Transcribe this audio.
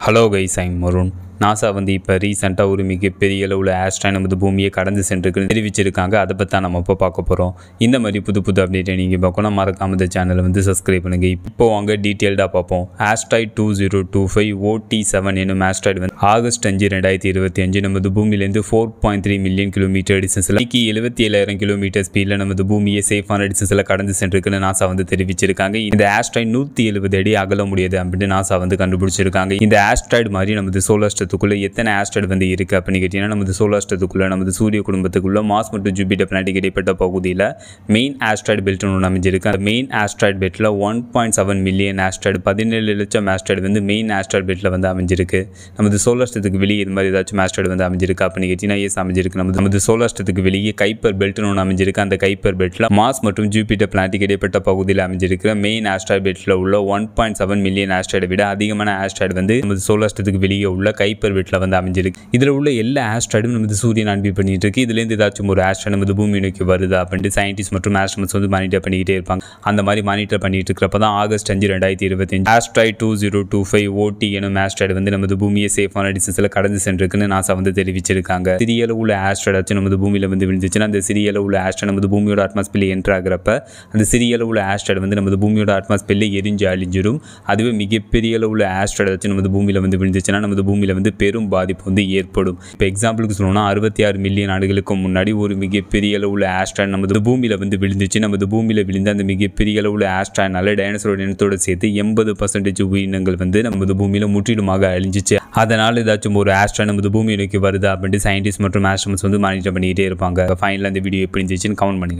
Hello guys, I'm Marun. NASA இப்போ ரீசெண்டாக ஒரு மிகப்பெரிய அளவில் ஆஸ்ட்ராய்ட் நமது பூமியை கடந்து சென்றிருக்குன்னு தெரிவிச்சிருக்காங்க. அதை பற்றி தான் நம்ம இப்போ பார்க்க போகிறோம். இந்த மாதிரி புது அப்டேட்டை நீங்கள் பார்க்கணும், மறக்காம இந்த சேனலை சப்ஸ்கிரைப் பண்ணுங்கள். இப்போ வாங்க டீட்டெயில்டாக பார்ப்போம். ஆஸ்ட்ராய்ட் 2025 OT7 என்னும் ஆஸ்ட்ராய்ட் ஆகஸ்ட் 5, 2025 நமது பூமியிலேருந்து 4.3 மில்லியன் கிலோமீட்டர் டிஸ்டன்ஸில் 77,000 கிலோமீட்டர் ஸ்பீடில் நமது பூமியை சேஃபான டிஸ்டன்ஸில் கடந்து சென்றிருக்குன்னு நாசா தெரிவிச்சிருக்காங்க. இந்த ஆஸ்ட்ராய்ட் 170 அடி அகல முடியாது அப்படின்னு நாசா கண்டுபிடிச்சிருக்காங்க. இந்த ஆஸ்ட்ராய்டு மாதிரி நமது சோலார் சிஸ்டத்துக்குள்ள எத்தனை ஆஸ்ட்ராய்டு இருக்கு அப்படின்னு கேட்டீங்கன்னா, நமது சோலார் சிஸ்டத்துக்குள்ள நமது சூரிய குடும்பத்துக்குள்ள மார்ஸ் மற்றும் ஜூபிட்டர் பிளானெட்டுக்கு இடைப்பட்ட பகுதியில் மெயின் ஆஸ்ட்ராய்டு பெல்ட் ஒன்று அமைஞ்சிருக்கு. அந்த மெயின் ஆஸ்ட்ராய்டு பெல்ட்ல 1.7 மில்லியன் ஆஸ்ட்ராய்டு 17 லட்சம் ஆஸ்ட்ராய்டு மெயின் ஆஸ்ட்ராய்டு பெல்ட்ல அமைஞ்சிருக்கு. நமது சோலார் சிஸ்டத்துக்கு வெளியே இது மாதிரி ஏதாச்சும் ஆஸ்ட்ராய்டு அமைஞ்சிருக்கு அப்படின்னு கேட்டீங்கன்னா, எஸ் அமைஞ்சிருக்கு. நமது சோலார் சிஸ்டத்துக்கு வெளியே கைப்பர் பெல்ட் ஒன்று அமைஞ்சிருக்கு. அந்த கைப்பர் பெல்ட்ல மார்ஸ் மற்றும் ஜூபிட்டர் பிளானெட்டுக்கு இடைப்பட்ட பகுதியில் அமைஞ்சிருக்கிற மெயின் ஆஸ்ட்ராய்டு பெல்ட்ல உள்ள 1.7 மில்லியன் ஆஸ்ட்ராய்டை விட அதிகமான ஆஸ்ட்ராய்டு நமது சோலார் சிஸ்டத்துக்கு வெளியே உள்ள கைப்பர் பெல்ட்ல அமைஞ்சிருக்கு. இதுல உள்ள எல்லா ஆஸ்ட்ராய்டும் நமது சூரியன் ஆன்பிட் பண்ணிட்டு இருக்கு. இதுல இருந்து ஏதாச்சும் ஒரு ஆஸ்ட்ராய்டு நமது பூமி நோக்கி வருதா அப்படின்னு சயின்டிஸ்ட் மற்றும் ஆஸ்ட்ரோனட்ஸ் மானிட்டர் பண்ணிக்கிட்டே இருப்பாங்க. அந்த மாதிரி மானிட்டர் பண்ணிட்டு இருக்கிறப்ப தான் ஆகஸ்ட் 5, 2025 ஆஸ்ட்ராய்ட் 2025 OT எனும் ஆஸ்ட்ராய்டு நமது பூமியை சேஃபான டிஸ்டன்ஸ்ல கடந்து சென்றிருக்குன்னு நாசா தெரிவிச்சிருக்காங்க. சிறிய அளவுள்ள ஆஸ்ட்ராய்டு நமது பூமியில விழுந்துச்சுன்னா, அந்த சிறிய அளவுள்ள ஆஸ்ட்ராய்டு நமது பூமியோட அட்மாஸ்பியர்ல என்டர் ஆகிறப்ப அந்த சிறிய அளவுள்ள ஆஸ்ட்ராய்டு நமது பூமியோட அட்மாஸ்பியர்ல எரிஞ்சு அழிஞ்சிடும். அதுவே மிகப்பெரிய அளவுள்ள ஆஸ்ட்ராய்டு நமது பூமியில விழுந்துச்சுன்னா நமது பூமியில பெரும் பாதிப்பு ஏற்படும். இப்போ எக்ஸாம்பிளுக்கு சொல்லணும்னா, 66 மில்லியன் ஆண்டுகளுக்கு முன்னாடி ஒரு மிகப்பெரிய அளவுள்ள ஆஸ்ட்ராய்டு நமது பூமியில விழுந்துச்சு. நமது பூமியில விழுந்த அந்த மிகப்பெரிய அளவுள்ள ஆஸ்ட்ராய்டுனால டைனோசரோட இனத்தோட சேர்த்து 80% உயிரினங்கள் நமது பூமியில முற்றிலுமாக அழிஞ்சிச்சு. அதனால ஏதாச்சும் ஒரு ஆஸ்ட்ராய்டு நமது பூமியை நோக்கி வருதா அப்படின்னு சயின்டிஸ்ட் மற்றும் ஆஸ்ட்ரோனட்ஸ் மானிட்டர் பண்ணிக்கிட்டே இருப்பாங்க. ஃபைனலாக இந்த வீடியோ எப்படி இருந்துச்சுன்னு கமெண்ட் பண்ணுங்க.